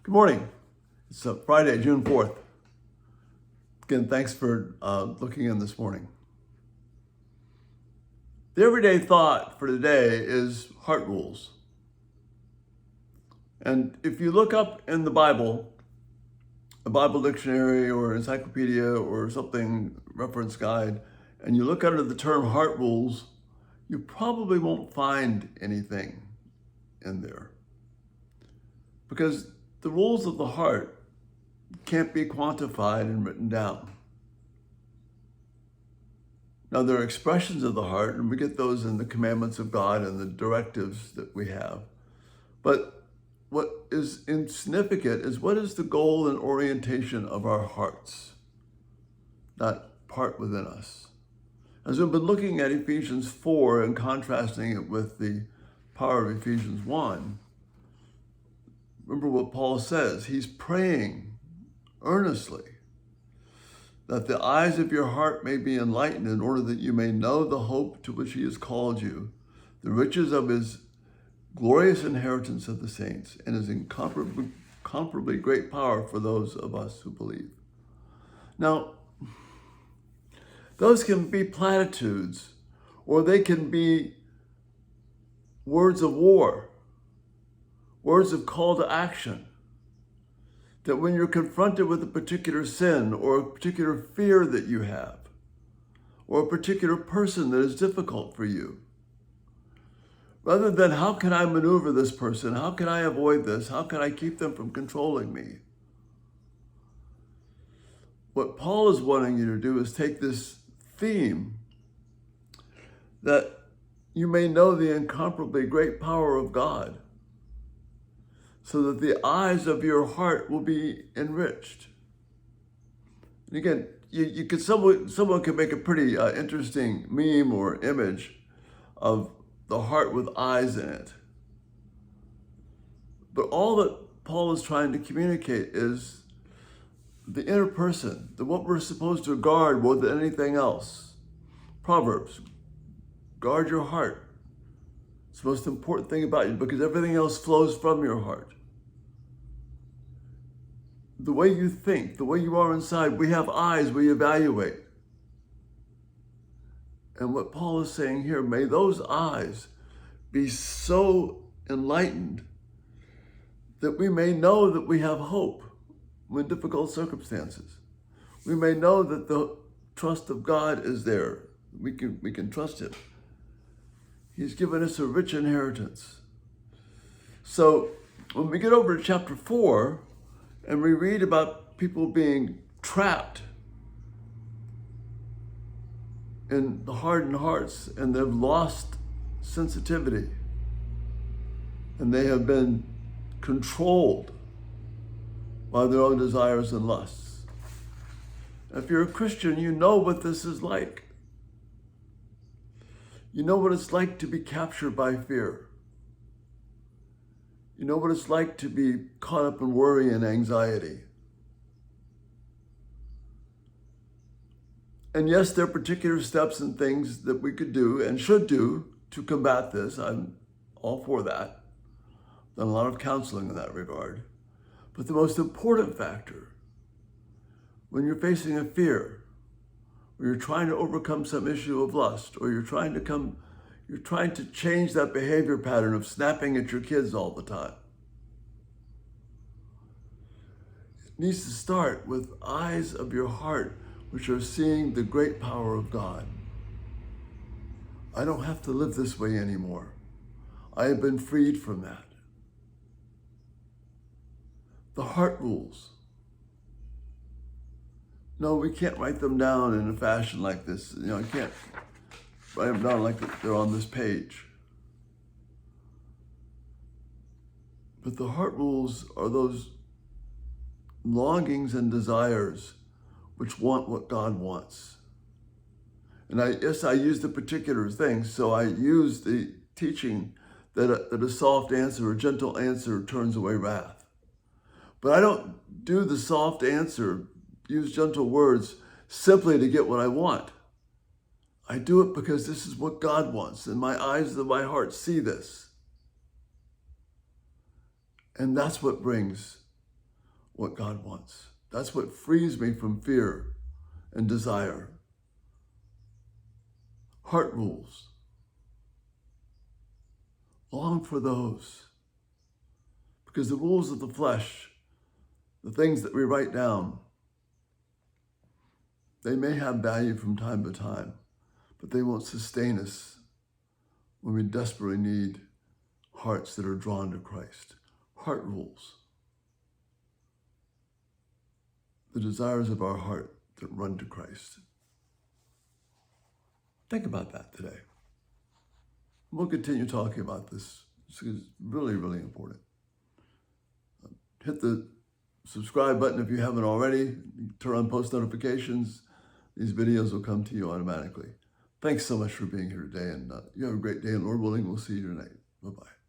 Good morning. It's Friday, June 4th. Again, thanks for looking in this morning. The everyday thought for today is heart rules. And if you look up in the Bible, a Bible dictionary or encyclopedia or something, reference guide, and you look under the term heart rules, you probably won't find anything in there. Because the rules of the heart can't be quantified and written down. Now, there are expressions of the heart, and we get those in the commandments of God and the directives that we have. But what is insignificant is what is the goal and orientation of our hearts, that part within us. As we've been looking at Ephesians 4 and contrasting it with the power of Ephesians 1, remember what Paul says. He's praying earnestly that the eyes of your heart may be enlightened in order that you may know the hope to which he has called you, the riches of his glorious inheritance of the saints, and his incomparably great power for those of us who believe. Now, those can be platitudes, or they can be words of war, words of call to action. That when you're confronted with a particular sin or a particular fear that you have, or a particular person that is difficult for you, rather than how can I maneuver this person, how can I avoid this, how can I keep them from controlling me, what Paul is wanting you to do is take this theme that you may know the incomparably great power of God, so that the eyes of your heart will be enriched. And again, someone can make a pretty interesting meme or image of the heart with eyes in it. But all that Paul is trying to communicate is the inner person, what we're supposed to guard more than anything else. Proverbs, guard your heart. It's the most important thing about you because everything else flows from your heart. The way you think, the way you are inside, we have eyes, we evaluate. And what Paul is saying here, may those eyes be so enlightened that we may know that we have hope in difficult circumstances. We may know that the trust of God is there. We can trust him. He's given us a rich inheritance. So when we get over to chapter 4, and we read about people being trapped in the hardened hearts, and they've lost sensitivity, and they have been controlled by their own desires and lusts. If you're a Christian, you know what this is like. You know what it's like to be captured by fear. You know what it's like to be caught up in worry and anxiety. And yes, there are particular steps and things that we could do and should do to combat this. I'm all for that. Done a lot of counseling in that regard. But the most important factor, when you're facing a fear, or you're trying to overcome some issue of lust, or you're trying to change that behavior pattern of snapping at your kids all the time. It needs to start with eyes of your heart, which are seeing the great power of God. I don't have to live this way anymore. I have been freed from that. The heart rules. No, we can't write them down in a fashion like this. I can't write them down like they're on this page. But the heart rules are those longings and desires which want what God wants. And I use the particular things, so I use the teaching that a soft answer, a gentle answer turns away wrath. But I don't do the soft answer, use gentle words simply to get what I want. I do it because this is what God wants, and my eyes of my heart see this. And that's what brings what God wants. That's what frees me from fear and desire. Heart rules. Long for those. Because the rules of the flesh, the things that we write down, they may have value from time to time, but they won't sustain us when we desperately need hearts that are drawn to Christ. Heart rules. The desires of our heart that run to Christ. Think about that today. We'll continue talking about this. This is really, really important. Hit the subscribe button if you haven't already. Turn on post notifications. These videos will come to you automatically. Thanks so much for being here today, and you have a great day, and Lord willing, we'll see you tonight. Bye-bye.